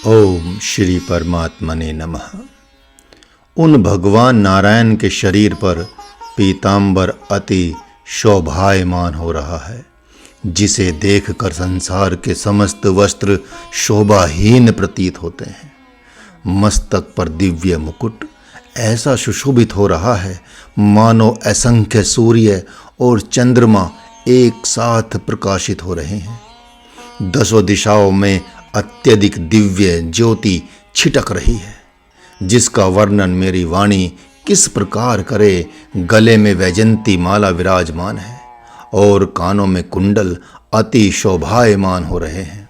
ओम श्री परमात्मने नमः। उन भगवान नारायण के शरीर पर पीतांबर अति शोभायमान हो रहा है, जिसे देखकर संसार के समस्त वस्त्र शोभाहीन प्रतीत होते हैं। मस्तक पर दिव्य मुकुट ऐसा सुशोभित हो रहा है मानो असंख्य सूर्य और चंद्रमा एक साथ प्रकाशित हो रहे हैं। दसों दिशाओं में अत्यधिक दिव्य ज्योति छिटक रही है, जिसका वर्णन मेरी वाणी किस प्रकार करे। गले में वैजंती माला विराजमान है और कानों में कुंडल अति शोभायमान हो रहे हैं।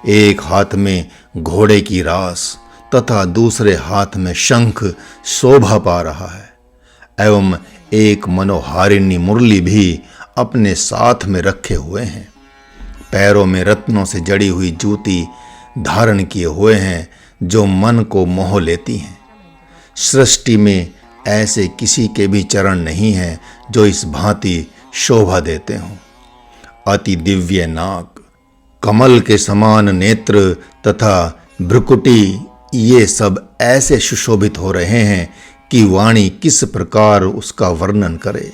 एक हाथ में घोड़े की रास तथा दूसरे हाथ में शंख शोभा पा रहा है एवं एक मनोहारिणी मुरली भी अपने साथ में रखे हुए हैं। पैरों में रत्नों से जड़ी हुई जूती धारण किए हुए हैं, जो मन को मोह लेती हैं। सृष्टि में ऐसे किसी के भी चरण नहीं हैं जो इस भांति शोभा देते हों। अति दिव्य नाक, कमल के समान नेत्र तथा भ्रुकुटी, ये सब ऐसे सुशोभित हो रहे हैं कि वाणी किस प्रकार उसका वर्णन करे।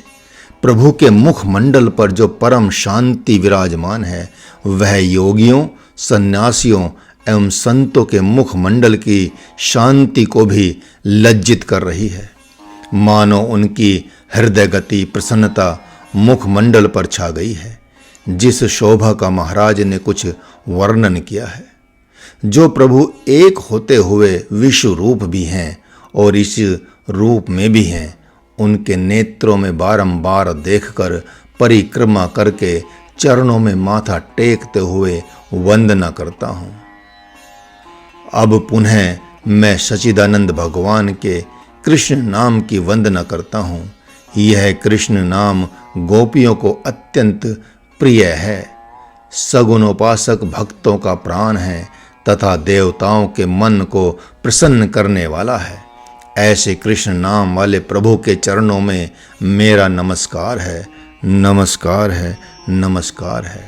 प्रभु के मुख मंडल पर जो परम शांति विराजमान है, वह योगियों, सन्यासियों एवं संतों के मुख मंडल की शांति को भी लज्जित कर रही है। मानो उनकी हृदय गति प्रसन्नता मुख मंडल पर छा गई है, जिस शोभा का महाराज ने कुछ वर्णन किया है। जो प्रभु एक होते हुए विश्व रूप भी हैं और इस रूप में भी हैं, उनके नेत्रों में बारंबार देखकर परिक्रमा करके चरणों में माथा टेकते हुए वंदना करता हूँ। अब पुनः मैं सच्चिदानंद भगवान के कृष्ण नाम की वंदना करता हूँ। यह कृष्ण नाम गोपियों को अत्यंत प्रिय है, सगुणोपासक भक्तों का प्राण है तथा देवताओं के मन को प्रसन्न करने वाला है। ऐसे कृष्ण नाम वाले प्रभु के चरणों में मेरा नमस्कार है, नमस्कार है, नमस्कार है।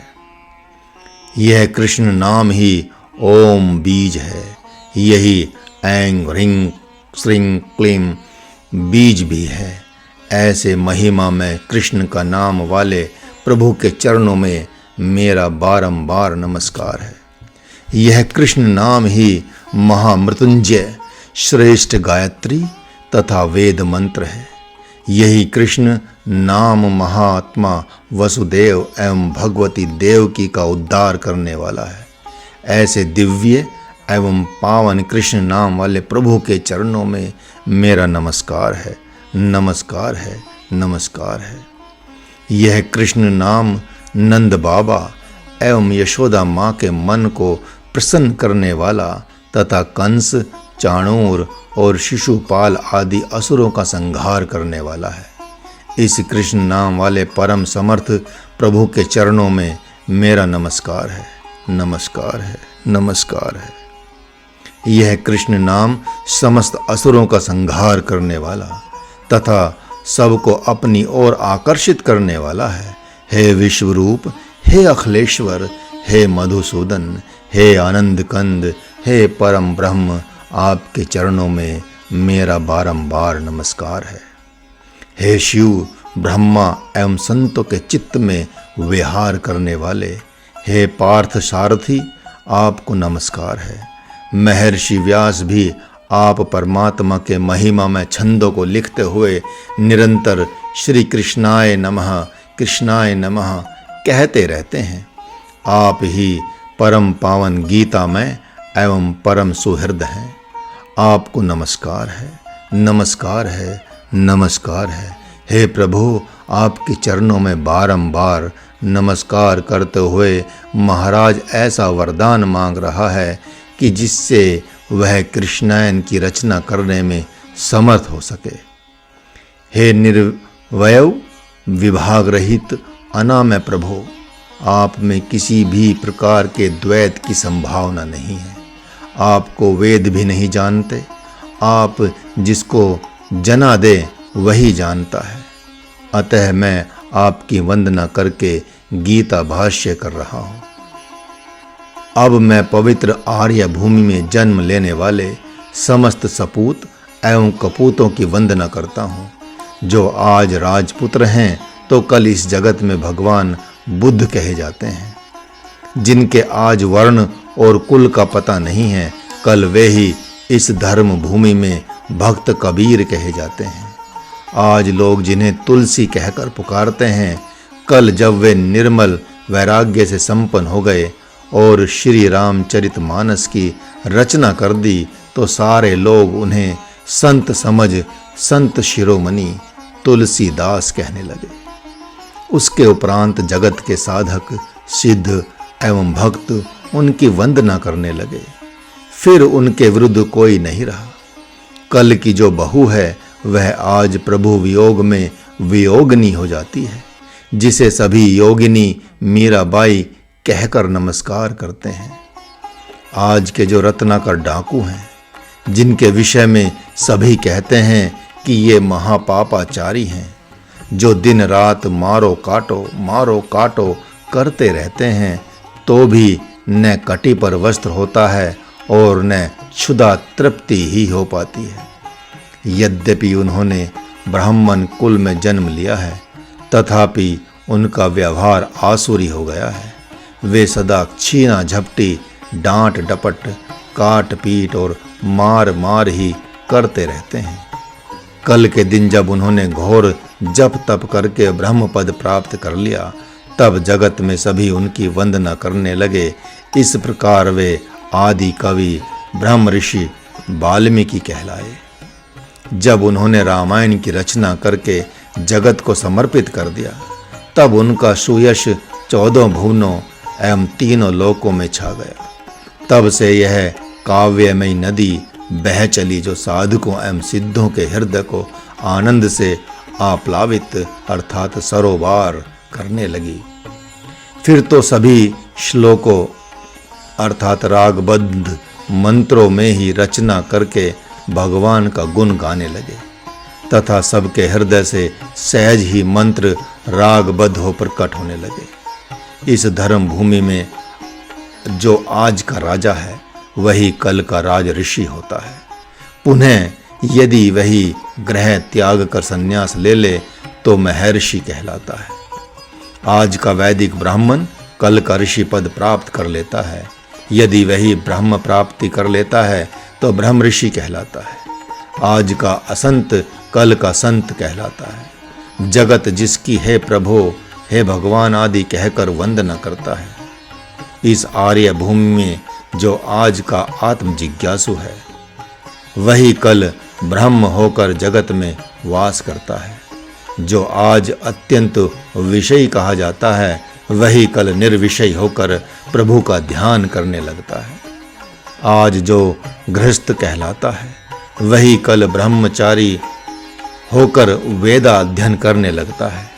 यह कृष्ण नाम ही ओम बीज है। यही ऐंग ह्रीं श्रीं क्लीं बीज भी है। ऐसे महिमा में कृष्ण का नाम वाले प्रभु के चरणों में मेरा बारंबार नमस्कार है। यह कृष्ण नाम ही महामृत्युंजय, श्रेष्ठ गायत्री तथा वेद मंत्र है। यही कृष्ण नाम महात्मा वसुदेव एवं भगवती देवकी का उद्धार करने वाला है। ऐसे दिव्य एवं पावन कृष्ण नाम वाले प्रभु के चरणों में मेरा नमस्कार है, नमस्कार है, नमस्कार है। यह कृष्ण नाम नंद बाबा एवं यशोदा माँ के मन को प्रसन्न करने वाला तथा कंस, चाणूर और शिशुपाल आदि असुरों का संहार करने वाला है। इस कृष्ण नाम वाले परम समर्थ प्रभु के चरणों में मेरा नमस्कार है, नमस्कार है, नमस्कार है। यह कृष्ण नाम समस्त असुरों का संहार करने वाला तथा सबको अपनी ओर आकर्षित करने वाला है। हे विश्वरूप, हे अखिलेश्वर, हे मधुसूदन, हे आनंद कंद, हे परम ब्रह्म, आपके चरणों में मेरा बारंबार नमस्कार है। हे शिव, ब्रह्मा एवं संतों के चित्त में विहार करने वाले, हे पार्थ सारथी, आपको नमस्कार है। महर्षि व्यास भी आप परमात्मा के महिमा में छंदों को लिखते हुए निरंतर श्री कृष्णाय नमः, कृष्णाय नमः कहते रहते हैं। आप ही परम पावन गीता में एवं परम सुहृद हैं। आपको नमस्कार है, नमस्कार है, नमस्कार है। हे प्रभु, आपके चरणों में बारंबार नमस्कार करते हुए महाराज ऐसा वरदान मांग रहा है कि जिससे वह कृष्णायन की रचना करने में समर्थ हो सके। हे निर्वय विभाग रहित अनामय प्रभु, आप में किसी भी प्रकार के द्वैत की संभावना नहीं है। आपको वेद भी नहीं जानते। आप जिसको जना दे वही जानता है। अतः मैं आपकी वंदना करके गीता भाष्य कर रहा हूँ। अब मैं पवित्र आर्य भूमि में जन्म लेने वाले समस्त सपूत एवं कपूतों की वंदना करता हूँ, जो आज राजपुत्र हैं तो कल इस जगत में भगवान बुद्ध कहे जाते हैं। जिनके आज वर्ण और कुल का पता नहीं है, कल वे ही इस धर्म भूमि में भक्त कबीर कहे जाते हैं। आज लोग जिन्हें तुलसी कहकर पुकारते हैं, कल जब वे निर्मल वैराग्य से संपन्न हो गए और श्री रामचरितमानस की रचना कर दी, तो सारे लोग उन्हें संत समझ संत शिरोमणि तुलसीदास कहने लगे। उसके उपरांत जगत के साधक, सिद्ध एवं भक्त उनकी वंदना करने लगे। फिर उनके विरुद्ध कोई नहीं रहा। कल की जो बहू है वह आज प्रभु वियोग में वियोगिनी हो जाती है, जिसे सभी योगिनी मीराबाई कहकर नमस्कार करते हैं। आज के जो रत्नाकर डाकू हैं, जिनके विषय में सभी कहते हैं कि ये महापापाचारी हैं, जो दिन रात मारो काटो करते रहते हैं, तो भी न कटी पर वस्त्र होता है और न क्षुधा तृप्ति ही हो पाती है। यद्यपि उन्होंने ब्राह्मण कुल में जन्म लिया है, तथापि उनका व्यवहार आसुरी हो गया है। वे सदा छीना झपटी, डांट डपट, काट पीट और मार ही करते रहते हैं। कल के दिन जब उन्होंने घोर जप तप करके ब्रह्म पद प्राप्त कर लिया, तब जगत में सभी उनकी वंदना करने लगे। इस प्रकार वे आदि कवि ब्रह्म ऋषि वाल्मीकि कहलाए। जब उन्होंने रामायण की रचना करके जगत को समर्पित कर दिया, तब उनका सुयश 14 भुवनों एवं 3 लोकों में छा गया। तब से यह काव्यमयी नदी बह चली, जो साधकों एवं सिद्धों के हृदय को आनंद से आप्लावित अर्थात सरोवार करने लगी। फिर तो सभी श्लोकों अर्थात रागबद्ध मंत्रों में ही रचना करके भगवान का गुण गाने लगे, तथा सबके हृदय से सहज ही मंत्र रागबद्ध हो प्रकट होने लगे। इस धर्म भूमि में जो आज का राजा है, वही कल का राज ऋषि होता है। पुनः यदि वही ग्रह त्याग कर संन्यास ले ले, तो महर्षि कहलाता है। आज का वैदिक ब्राह्मण कल का ऋषि पद प्राप्त कर लेता है। यदि वही ब्रह्म प्राप्ति कर लेता है, तो ब्रह्म ऋषि कहलाता है। आज का असंत कल का संत कहलाता है। जगत जिसकी है प्रभो, हे भगवान आदि कहकर वंदना करता है। इस आर्य भूमि में जो आज का आत्म जिज्ञासु है, वही कल ब्रह्म होकर जगत में वास करता है। जो आज अत्यंत विषयी कहा जाता है, वही कल निर्विषयी होकर प्रभु का ध्यान करने लगता है। आज जो गृहस्थ कहलाता है, वही कल ब्रह्मचारी होकर वेदा अध्ययन करने लगता है।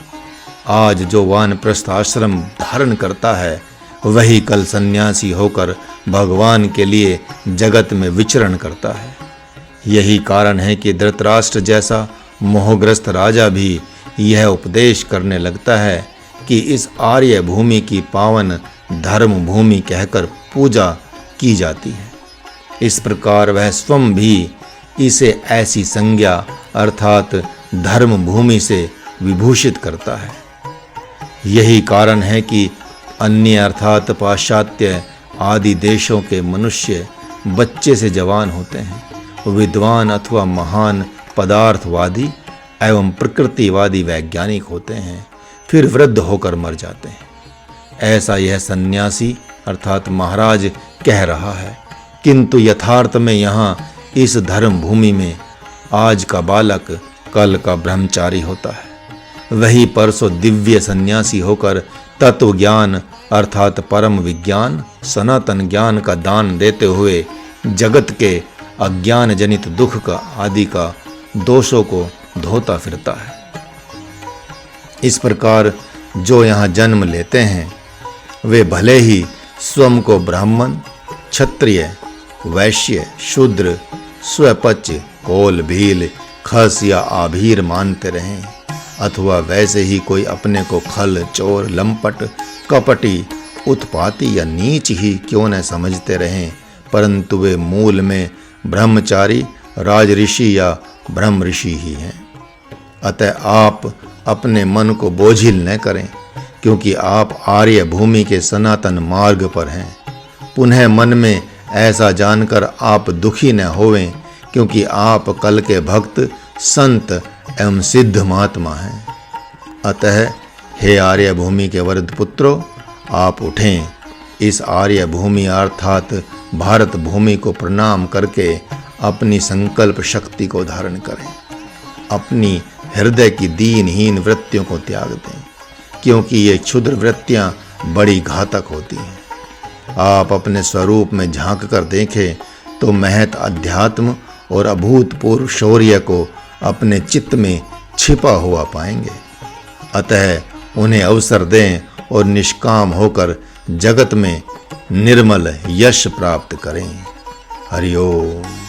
आज जो वानप्रस्थ आश्रम धारण करता है, वही कल सन्यासी होकर भगवान के लिए जगत में विचरण करता है। यही कारण है कि धृतराष्ट्र जैसा मोहग्रस्त राजा भी यह उपदेश करने लगता है कि इस आर्य भूमि की पावन धर्म भूमि कहकर पूजा की जाती है। इस प्रकार वह स्वयं भी इसे ऐसी संज्ञा अर्थात धर्म भूमि से विभूषित करता है। यही कारण है कि अन्य अर्थात पाश्चात्य आदि देशों के मनुष्य बच्चे से जवान होते हैं, विद्वान अथवा महान पदार्थवादी एवं प्रकृतिवादी वैज्ञानिक होते हैं, फिर वृद्ध होकर मर जाते हैं। ऐसा यह सन्यासी अर्थात महाराज कह रहा है, किंतु यथार्थ में यहाँ इस धर्म भूमि में आज का बालक कल का ब्रह्मचारी होता है। वही परसों दिव्य सन्यासी होकर तत्व ज्ञान अर्थात परम विज्ञान सनातन ज्ञान का दान देते हुए जगत के अज्ञान जनित दुख का आदि का दोषों को धोता फिरता है। इस प्रकार जो यहाँ जन्म लेते हैं, वे भले ही स्वयं को ब्राह्मण, क्षत्रिय, वैश्य, शूद्र, स्वपच, कोल, भील, खस या आभीर मानते रहें, अथवा वैसे ही कोई अपने को खल, चोर, लंपट, कपटी उत्पाती या नीच ही क्यों न समझते रहें, परंतु वे मूल में ब्रह्मचारी, राजऋषि या ब्रह्म ऋषि ही हैं। अतः आप अपने मन को बोझिल न करें, क्योंकि आप आर्य भूमि के सनातन मार्ग पर हैं। पुनः मन में ऐसा जानकर आप दुखी न होवें, क्योंकि आप कल के भक्त, संत एवं सिद्ध महात्मा हैं। अतः हे आर्य भूमि के वरद पुत्रों, आप उठें, इस आर्य भूमि अर्थात भारत भूमि को प्रणाम करके अपनी संकल्प शक्ति को धारण करें। अपनी हृदय की दीनहीन वृत्तियों को त्याग दें, क्योंकि ये क्षुद्र वृत्तियां बड़ी घातक होती हैं। आप अपने स्वरूप में झांक कर देखें तो महत अध्यात्म और अभूतपूर्व शौर्य को अपने चित्त में छिपा हुआ पाएंगे। अतः उन्हें अवसर दें और निष्काम होकर जगत में निर्मल यश प्राप्त करें। हरि ओम।